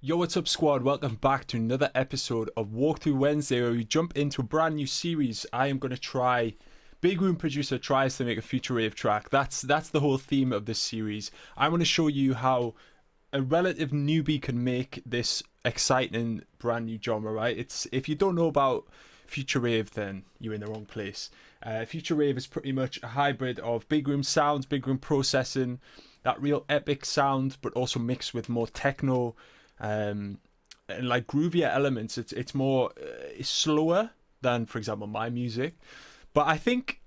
Yo, what's up, squad? Welcome back to another episode of Walkthrough Wednesday, where we jump into a brand new series. I am going to try. Big Room Producer tries to make a future rave track. That's the whole theme of this series. I want to show you how a relative newbie can make this exciting brand new genre. Right? It's if you don't know about future rave, then you're in the wrong place. Future rave is pretty much a hybrid of big room sounds, big room processing, that real epic sound, but also mixed with more techno. And like groovier elements. It's more it's slower than, for example, my music, but I think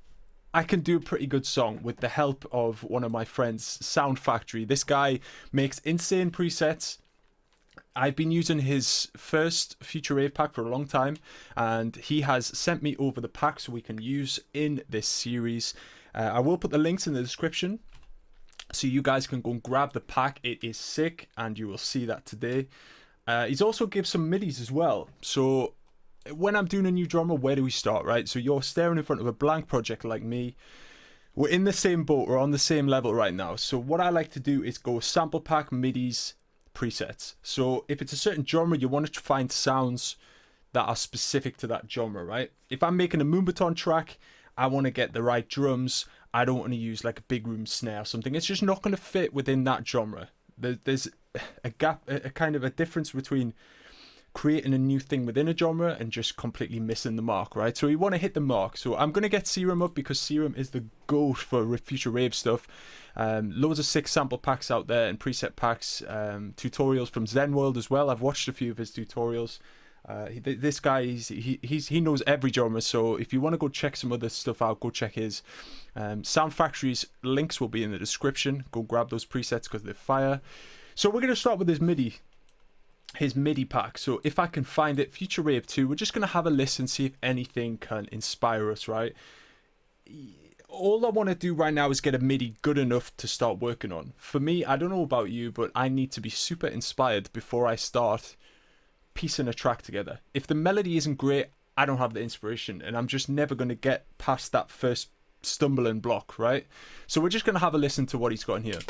I can do a pretty good song with the help of one of my friends, Sound Factory. This guy makes insane presets. I've been using his first Future Rave pack for a long time, and he has sent me over the pack so we can use in this series. I will put the links in the description, so you guys can go and grab the pack. It is sick, and you will see that today. He's also gives some MIDIs as well. So when I'm doing a new drummer, where do we start, right? So you're staring in front of a blank project like me. We're in the same boat. We're on the same level right now. So what I like to do is go sample pack, MIDIs, presets. So if it's a certain genre, you want to find sounds that are specific to that genre, right? If I'm making a Moombaton track, I want to get the right drums. I don't want to use like a big room snare or something. It's just not going to fit within that genre. There's a gap, a kind of a difference between creating a new thing within a genre and just completely missing the mark, right? So you want to hit the mark. So I'm going to get Serum up because Serum is the GOAT for future rave stuff. Loads of sick sample packs out there and preset packs, tutorials from Zen World as well. I've watched a few of his tutorials. This guy, he knows every genre, so if you want to go check some other stuff out, go check his. Sound Factory's links will be in the description. Go grab those presets because they're fire. So we're going to start with his MIDI pack. So if I can find it, Future Rave 2, we're just going to have a listen, see if anything can inspire us, right? All I want to do right now is get a MIDI good enough to start working on. For me, I don't know about you, but I need to be super inspired before I start piecing a track together. If the melody isn't great, I don't have the inspiration, and I'm just never going to get past that first stumbling block, right? So we're just going to have a listen to what he's got in here.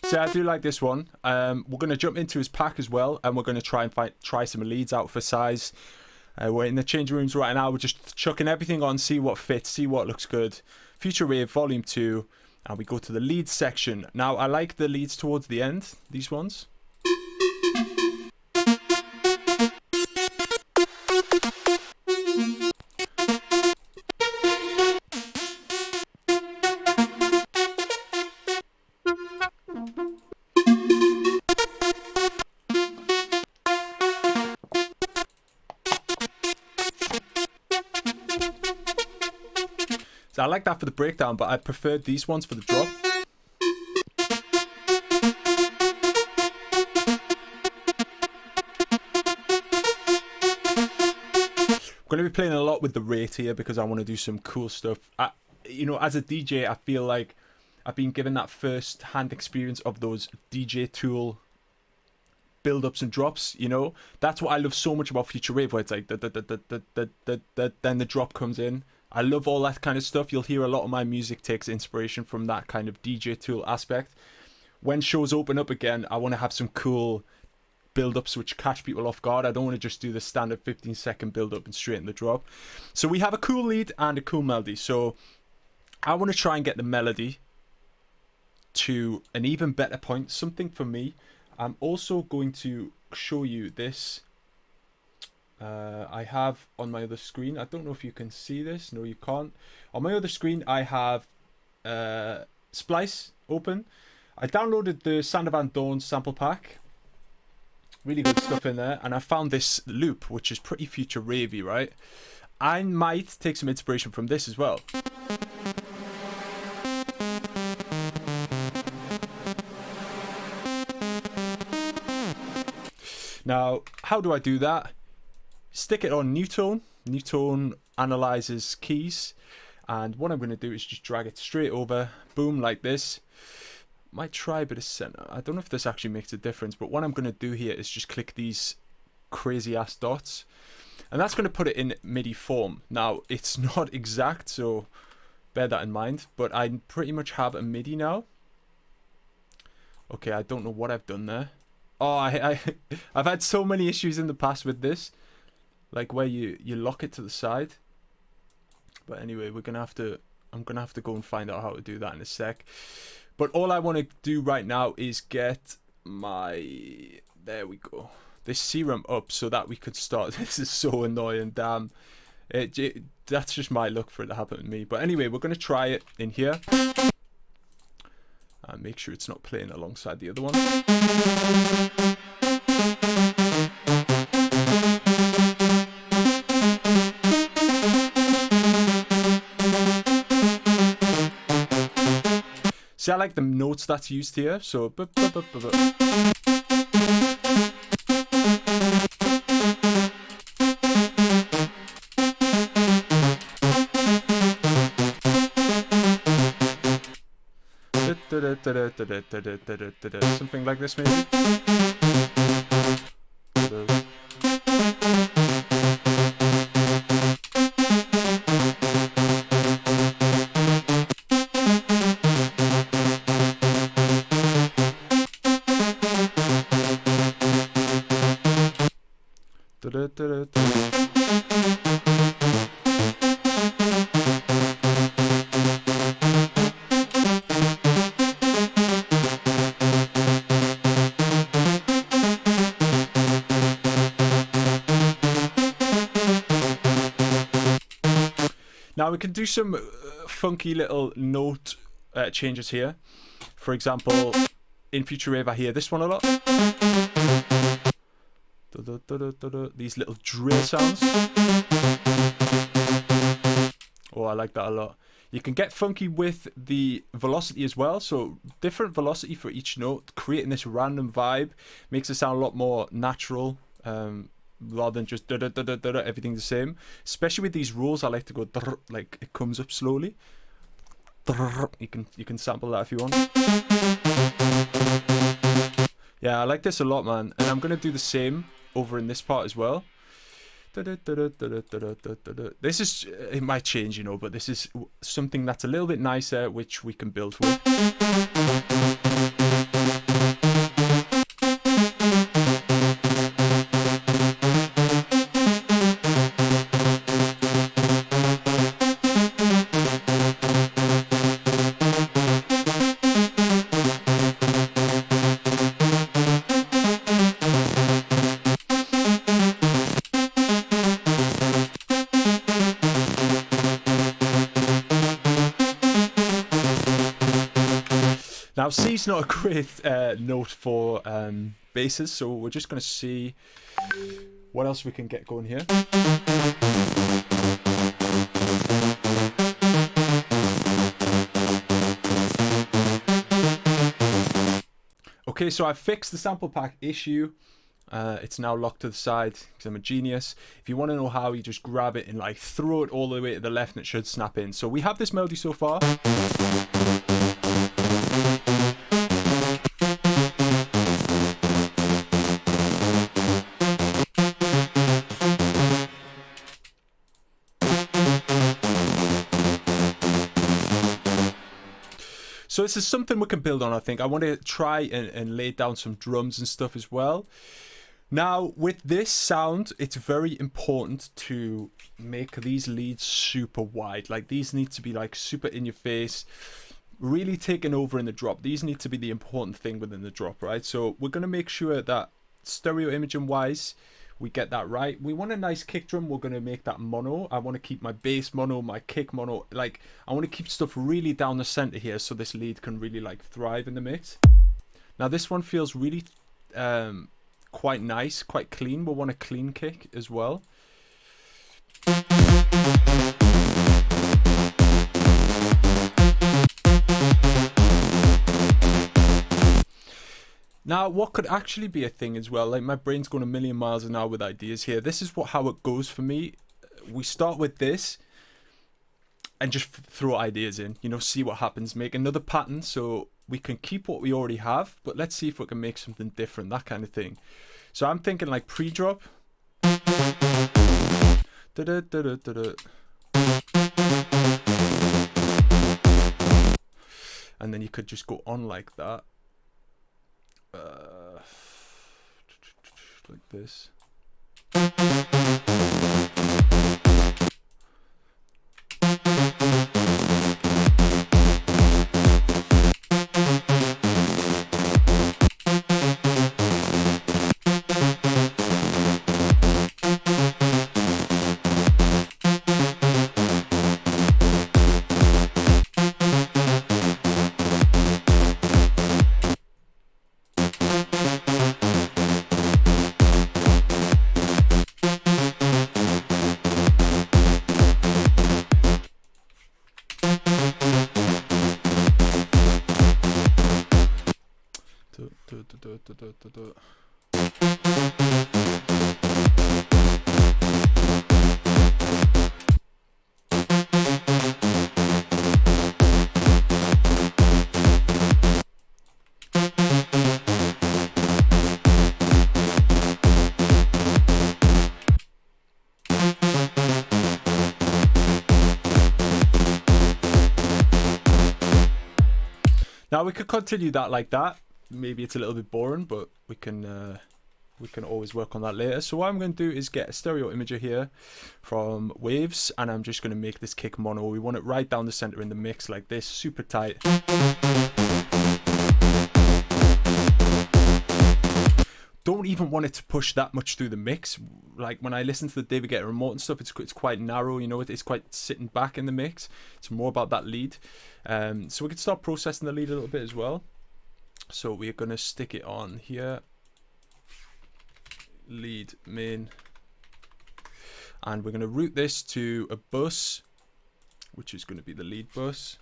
So I do like this one. We're going to jump into his pack as well, and we're going to try and try some leads out for size. We're in the changing rooms right now. We're just chucking everything on, see what fits, see what looks good. Future Rave Volume 2, and we go to the leads section. Now, I like the leads towards the end, these ones. So I like that for the breakdown, but I preferred these ones for the drop. I'm going to be playing a lot with the rate here because I want to do some cool stuff. As a DJ, I feel like I've been given that first-hand experience of those DJ Tool build-ups and drops, That's what I love so much about Future Rave, where it's like, then the drop comes in. I love all that kind of stuff. You'll hear a lot of my music takes inspiration from that kind of DJ Tool aspect. When shows open up again, I want to have some cool build-ups which catch people off guard. I don't want to just do the standard 15-second build-up and straight in the drop. So we have a cool lead and a cool melody. So I want to try and get the melody to an even better point, something for me. I'm also going to show you this. I have on my other screen, I don't know if you can see this. No, you can't. On my other screen, I have Splice open. I downloaded the Sander Van Doorn sample pack. Really good stuff in there. And I found this loop, which is pretty future ravey, right? I might take some inspiration from this as well. Now, how do I do that? Stick it on Newtone. Newtone analyzes keys. And what I'm going to do is just drag it straight over, boom, like this. Might try a bit of center. I don't know if this actually makes a difference, but what I'm going to do here is just click these crazy ass dots, and that's going to put it in MIDI form. Now it's not exact, so bear that in mind, but I pretty much have a MIDI now. Okay, I don't know what I've done there. Oh, I've had so many issues in the past with this, like where you lock it to the side. But anyway, I'm gonna have to go and find out how to do that in a sec. But all I want to do right now is get my, there we go, this serum up so that we could start. This is so annoying, damn. That's just my luck for it to happen to me. But anyway, we're gonna try it in here and make sure it's not playing alongside the other one. See, I like the notes that's used here. So, something like this maybe. Now we can do some funky little note changes here. For example, in Future Rave I hear this one a lot. These little drill sounds. Oh, I like that a lot. You can get funky with the velocity as well. So different velocity for each note, creating this random vibe makes it sound a lot more natural. Rather than just everything the same. Especially with these rolls, I like to go like it comes up slowly. You can sample that if you want. Yeah, I like this a lot, man. And I'm gonna do the same over in this part as well. This is, it might change, you know, but this is something that's a little bit nicer, which we can build with. Now C's not a great note for basses, so we're just going to see what else we can get going here. Okay, so I fixed the sample pack issue. It's now locked to the side because I'm a genius. If you want to know how, you just grab it and like throw it all the way to the left and it should snap in. So we have this melody so far. So this is something we can build on, I think. I want to try and lay down some drums and stuff as well. Now, with this sound, it's very important to make these leads super wide. Like, these need to be, like, super in your face, really taking over in the drop. These need to be the important thing within the drop, right? So we're going to make sure that stereo imaging-wise, we get that right. We want a nice kick drum. We're going to make that mono. I want to keep my bass mono, my kick mono. Like, I want to keep stuff really down the center here so this lead can really, like, thrive in the mix. Now, this one feels really quite nice, quite clean. We'll want a clean kick as well. Now, what could actually be a thing as well, like my brain's going a million miles an hour with ideas here. This is how it goes for me. We start with this, and just throw ideas in, you know, see what happens, make another pattern so we can keep what we already have, but let's see if we can make something different, that kind of thing. So I'm thinking like pre-drop. And then you could just go on like that. Like this. Now we could continue that like that. Maybe it's a little bit boring, but we can always work on that later. So what I'm going to do is get a stereo imager here from Waves, and I'm just going to make this kick mono. We want it right down the center in the mix like this, super tight. Don't even want it to push that much through the mix. Like when I listen to the David Guetta remote and stuff, it's quite narrow, you know, it's quite sitting back in the mix. It's more about that lead. So we can start processing the lead a little bit as well. So we're going to stick it on here. Lead main. And we're going to route this to a bus, which is going to be the lead bus.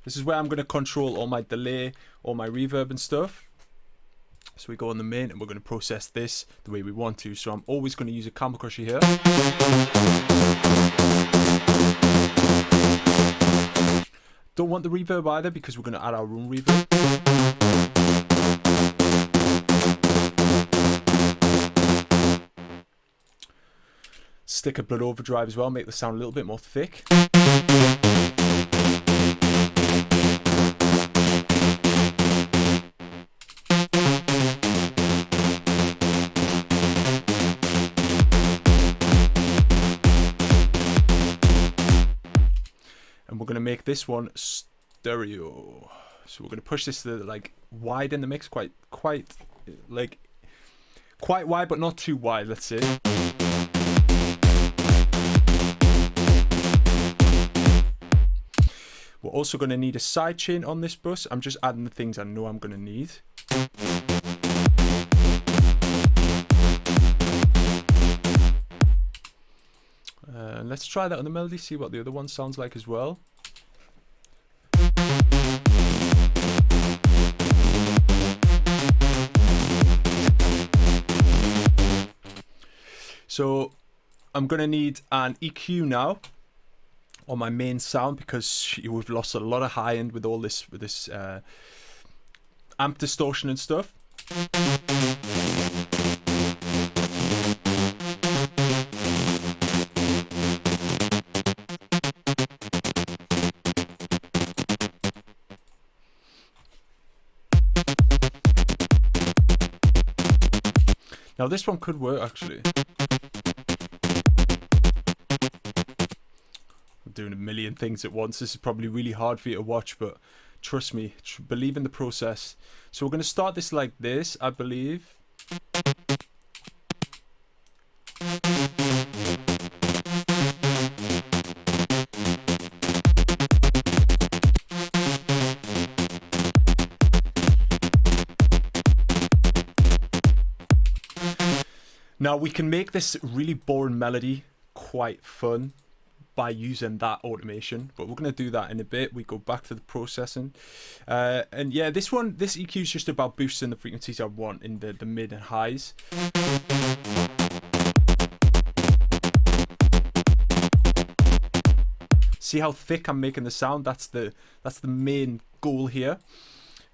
This is where I'm going to control all my delay, all my reverb and stuff. So we go on the main and we're going to process this the way we want to. So I'm always going to use a camel crusher here. Don't want the reverb either because we're going to add our own reverb. Stick a blood overdrive as well, make the sound a little bit more thick. We're going to make this one stereo. So we're going to push this to like wide in the mix, quite wide, but not too wide, let's say. We're also going to need a sidechain on this bus. I'm just adding the things I know I'm going to need. Let's try that on the melody, see what the other one sounds like as well. So I'm going to need an EQ now on my main sound because we've lost a lot of high end with all this amp distortion and stuff. Now this one could work actually. I'm doing a million things at once. This is probably really hard for you to watch, but trust me, believe in the process. So we're going to start this like this, I believe. Now we can make this really boring melody quite fun by using that automation, but we're going to do that in a bit. We go back to the processing, and yeah, this EQ is just about boosting the frequencies I want in the mid and highs. See how thick I'm making the sound? That's the main goal here.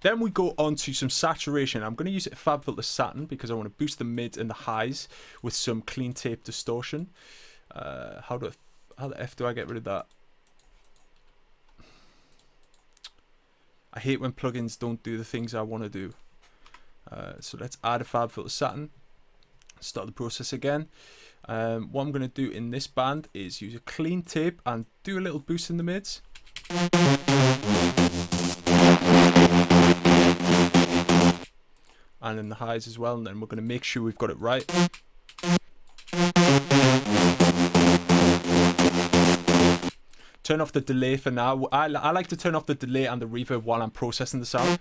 Then we go on to some saturation. I'm going to use FabFilter Satin because I want to boost the mids and the highs with some clean tape distortion. How the F do I get rid of that? I hate when plugins don't do the things I want to do. So let's add a FabFilter Satin. Start the process again. What I'm going to do in this band is use a clean tape and do a little boost in the mids. And in the highs as well, and then we're going to make sure we've got it right. Turn off the delay for now. I like to turn off the delay and the reverb while I'm processing the sound.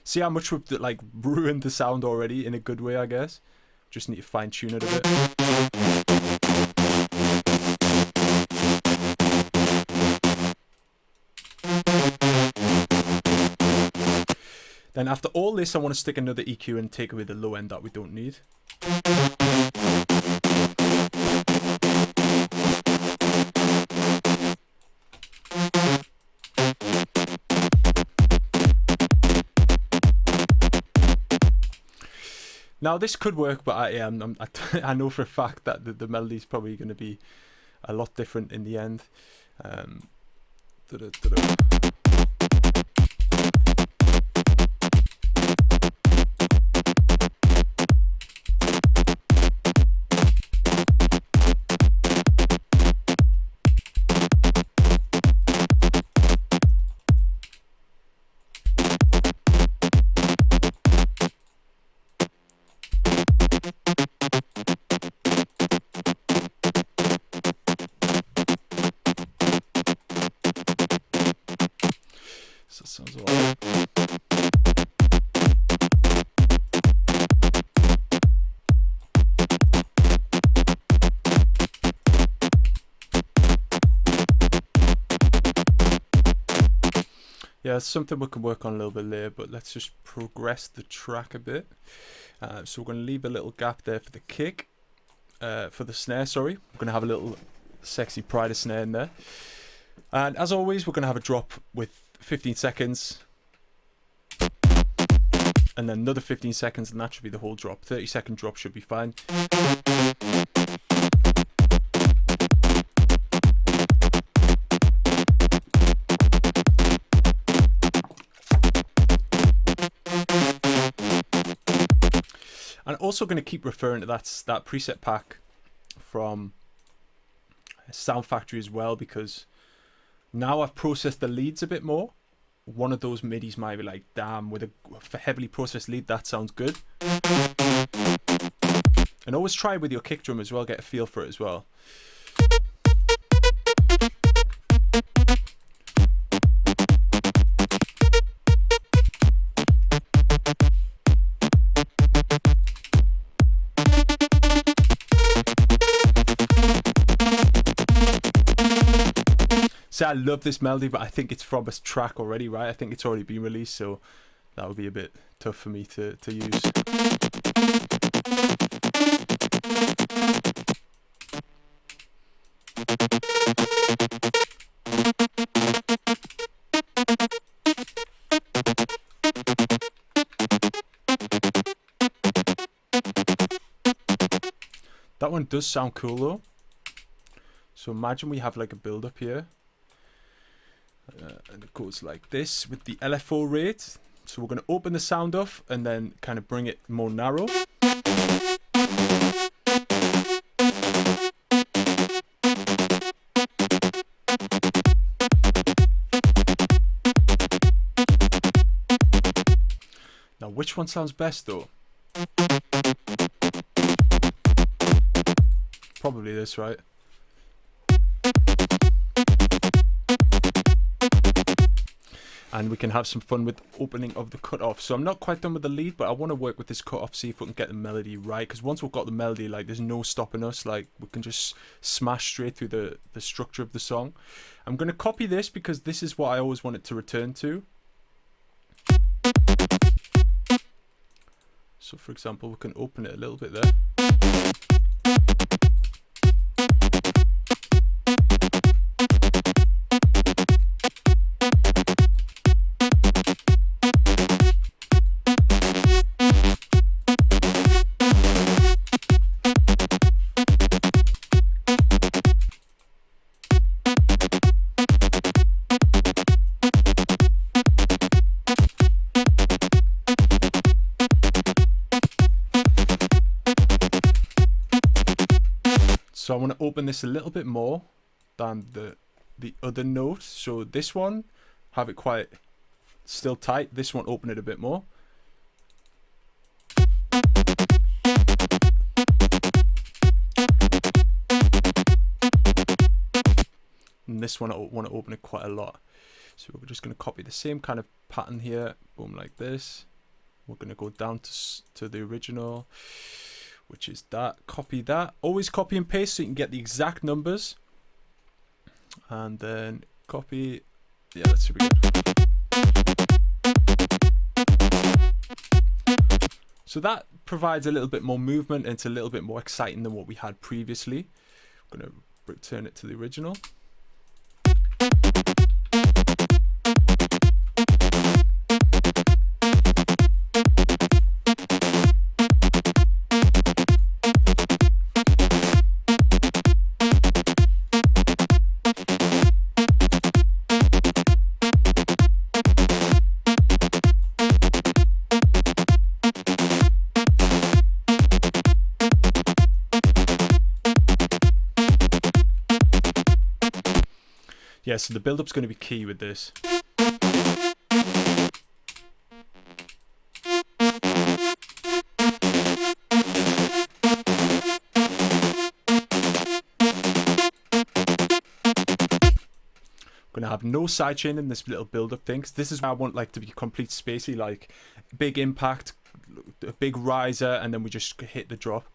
See how much we've like ruined the sound already in a good way, I guess. Just need to fine tune it a bit. Then after all this, I want to stick another EQ and take away the low end that we don't need. Now this could work, but I know for a fact that the melody is probably going to be a lot different in the end. So that sounds all right. Yeah, it's something we can work on a little bit later, but let's just progress the track a bit. So we're going to leave a little gap there for the kick, for the snare, sorry. We're going to have a little sexy Pride snare in there. And as always, we're going to have a drop with 15 seconds. And then another 15 seconds, and that should be the whole drop. 30-second drop should be fine. And also going to keep referring to that preset pack from Sound Factory as well, because now I've processed the leads a bit more. One of those midis might be like, damn, with a heavily processed lead, that sounds good. And always try with your kick drum as well, get a feel for it as well. See, I love this melody, but I think it's from a track already, right? I think it's already been released, so that would be a bit tough for me to use. That one does sound cool though. So imagine we have like a build up here. And it goes like this with the LFO rate. So we're going to open the sound off and then kind of bring it more narrow. Now, which one sounds best though? Probably this, right? And we can have some fun with opening of the cutoff. So I'm not quite done with the lead, but I want to work with this cutoff, see if we can get the melody right. Because once we've got the melody, like there's no stopping us. Like we can just smash straight through the structure of the song. I'm going to copy this because this is what I always want it to return to. So for example, we can open it a little bit there. So I want to open this a little bit more than the other note. So this one, have it quite still tight. This one, open it a bit more. And this one I want to open it quite a lot. So we're just going to copy the same kind of pattern here. Boom, like this. We're going to go down to the original, which is that. Copy that. Always copy and paste so you can get the exact numbers. And then copy. Yeah, that should be good. So that provides a little bit more movement and it's a little bit more exciting than what we had previously. I'm going to return it to the original. Yeah, so the build-up's going to be key with this. Going to have no sidechain in this little build-up thing. This is where I want like to be complete spacey, like big impact, a big riser, and then we just hit the drop.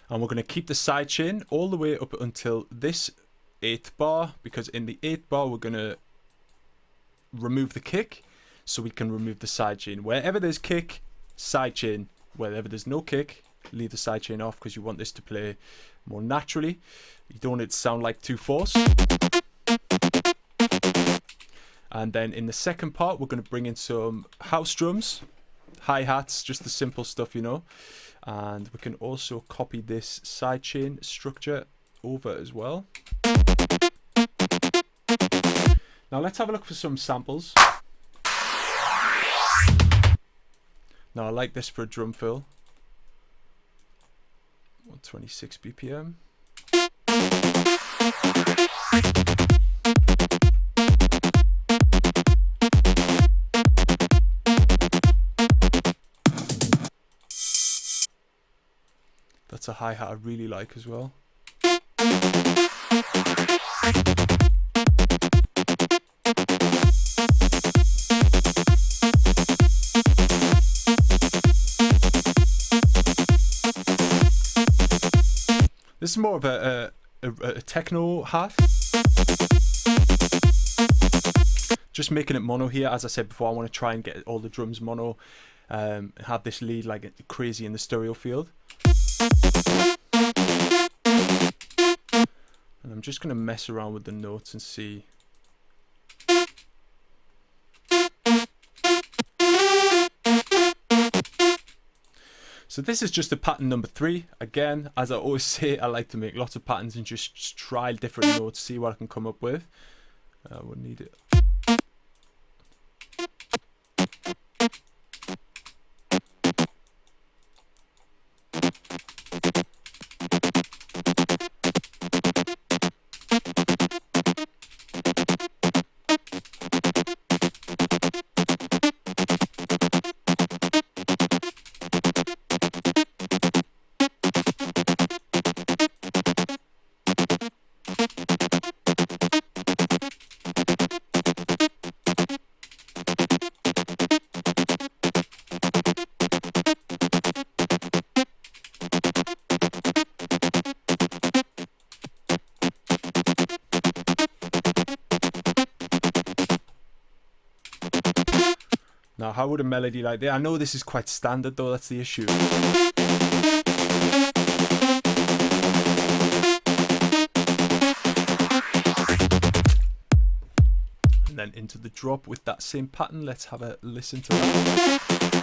And we're going to keep the sidechain all the way up until this 8th bar, because in the 8th bar we're going to remove the kick so we can remove the sidechain. Wherever there's kick, sidechain. Wherever there's no kick, leave the sidechain off because you want this to play more naturally. You don't want it to sound like too forced. And then in the second part we're going to bring in some house drums, hi-hats, just the simple stuff, you know. And we can also copy this sidechain structure over as well. Now let's have a look for some samples. Now I like this for a drum fill. 126 BPM. That's a hi-hat I really like as well. This is more of a techno hat. Just making it mono here. As I said before, I want to try and get all the drums mono. Have this lead like crazy in the stereo field. And I'm just going to mess around with the notes and see. So this is just a pattern number 3. Again, as I always say, I like to make lots of patterns and just try different notes, see what I can come up with. We'll need it. Now, how would a melody like that? I know this is quite standard though, that's the issue. And then into the drop with that same pattern. Let's have a listen to that.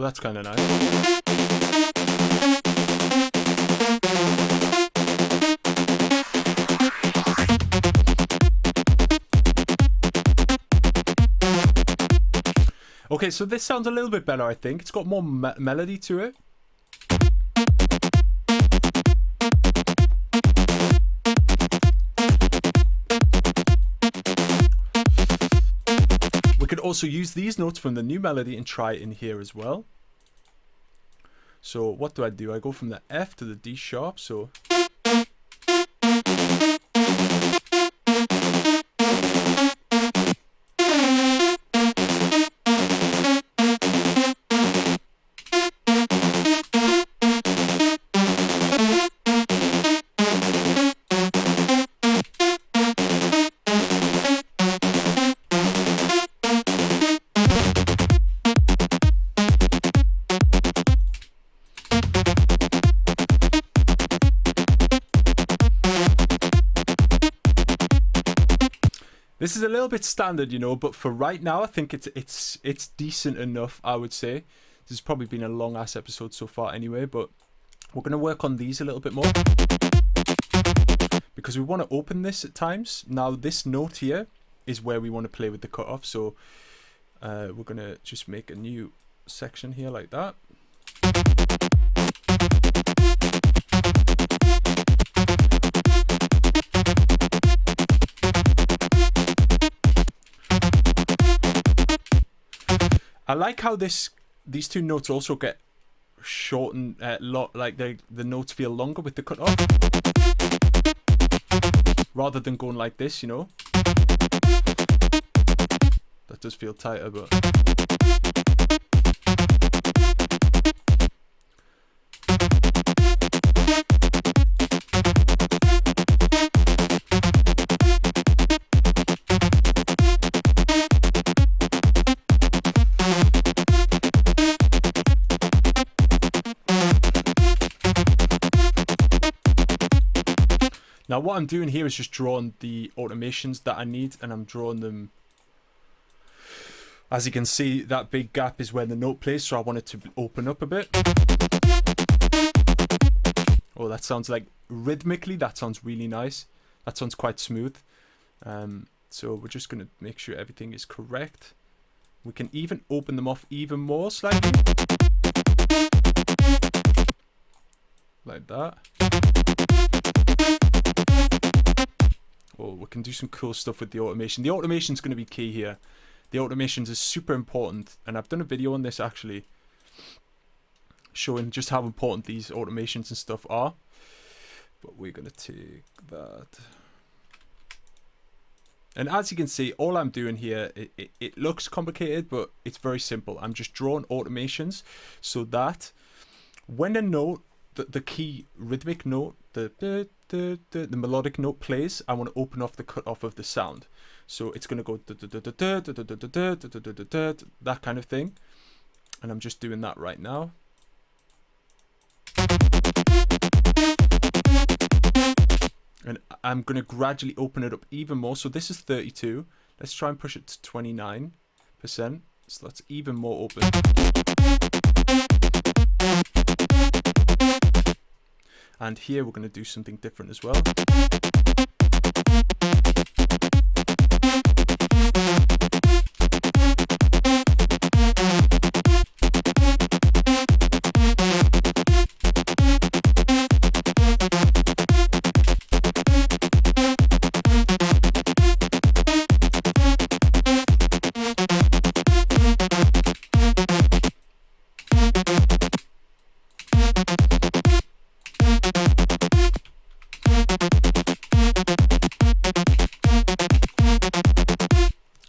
Well, that's kind of nice. Okay, so this sounds a little bit better, I think. It's got more melody to it. We could also use these notes from the new melody and try it in here as well. So what do? I go from the F to the D sharp, so... This is a little bit standard, you know, but for right now, I think it's decent enough, I would say. This has probably been a long-ass episode so far anyway, but we're going to work on these a little bit more. Because we want to open this at times. Now, this note here is where we want to play with the cutoff, so we're going to just make a new section here like that. I like how these two notes also get shortened like the notes feel longer with the cutoff rather than going like this, you know. That does feel tighter, but now what I'm doing here is just drawing the automations that I need, and I'm drawing them, as you can see, that big gap is where the note plays, so I want it to open up a bit. Oh, that sounds like, rhythmically, that sounds really nice. That sounds quite smooth. So we're just going to make sure everything is correct. We can even open them off even more slightly. Like that. Oh, we can do some cool stuff with the automation. The automation is going to be key here. The automations is super important, and I've done a video on this actually, showing just how important these automations and stuff are. But we're going to take that. And as you can see, all I'm doing here, it looks complicated, but it's very simple. I'm just drawing automations so that when a note, the key rhythmic note, the melodic note plays, I want to open off the cutoff of the sound. So it's going to go that kind of thing. And I'm just doing that right now. And I'm going to gradually open it up even more. So this is 32. Let's try and push it to 29%. So that's even more open. And here we're going to do something different as well.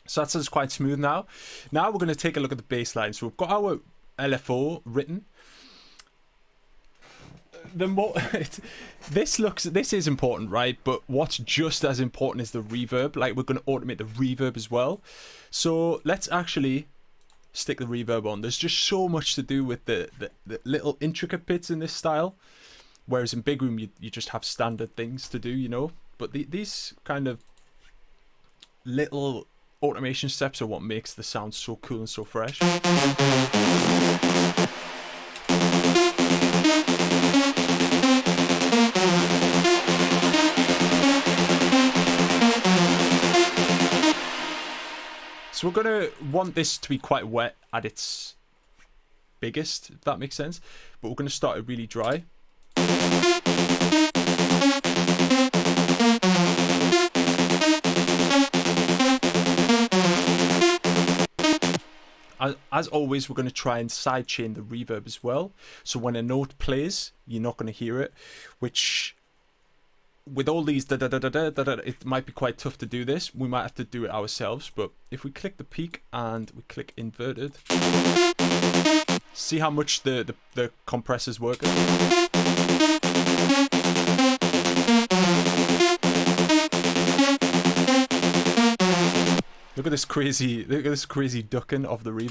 So that sounds quite smooth now. Now we're going to take a look at the bass line. So we've got our LFO written. The more this is important, right? But what's just as important is the reverb. Like, we're going to automate the reverb as well. So let's actually stick the reverb on. There's just so much to do with the little intricate bits in this style. Whereas in Big Room, you just have standard things to do, you know. But these kind of little automation steps are what makes the sound so cool and so fresh. So we're going to want this to be quite wet at its biggest, if that makes sense. But we're going to start it really dry. As always, we're going to try and sidechain the reverb as well. So when a note plays, you're not going to hear it, which with all these it might be quite tough to do this. We might have to do it ourselves, but if we click the peak and we click inverted, see how much the compressor's working. Look at this crazy ducking of the reverb.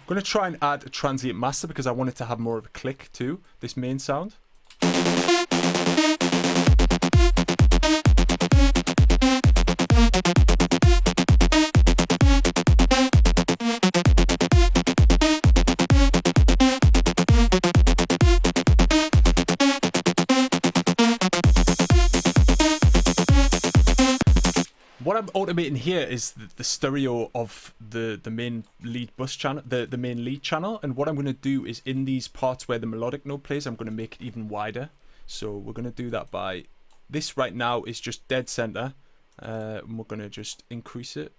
I'm going to try and add a transient master because I want it to have more of a click to this main sound. What I'm automating here is the stereo of the main lead bus channel, the main lead channel, and what I'm going to do is in these parts where the melodic note plays, I'm going to make it even wider. So we're going to do that by, this right now is just dead center, and we're going to just increase it.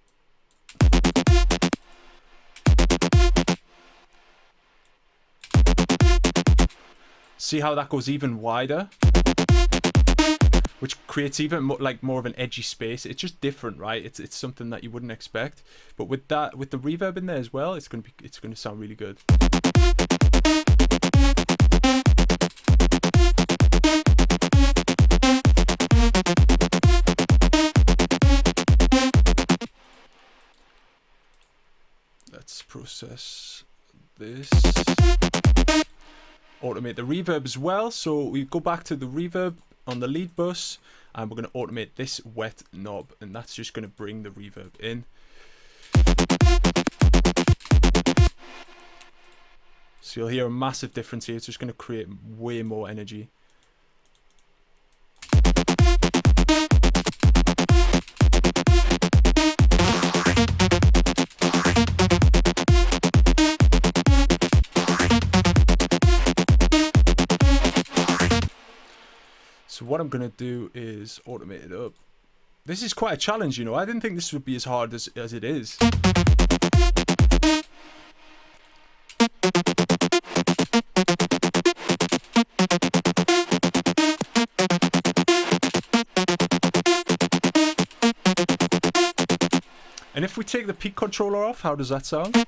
See how that goes even wider? Which creates even more of an edgy space. It's just different, right? It's something that you wouldn't expect. But with that, with the reverb in there as well, it's gonna sound really good. Let's process this. Automate the reverb as well. So we go back to the reverb on the lead bus, and we're going to automate this wet knob, and that's just going to bring the reverb in. So you'll hear a massive difference here. It's just going to create way more energy. So what I'm going to do is automate it up. This is quite a challenge, you know. I didn't think this would be as hard as it is. And if we take the peak controller off, how does that sound?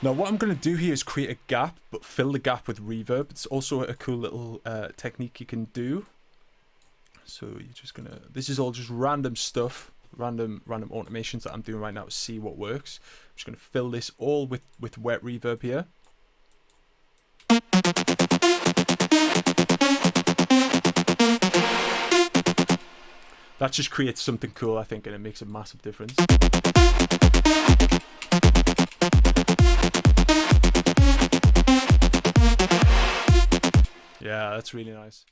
Now what I'm going to do here is create a gap, but fill the gap with reverb. It's also a cool little technique you can do. So you're just going to, this is all just random stuff, random automations that I'm doing right now to see what works. I'm just going to fill this all with wet reverb here. That just creates something cool, I think, and it makes a massive difference. Yeah, that's really nice.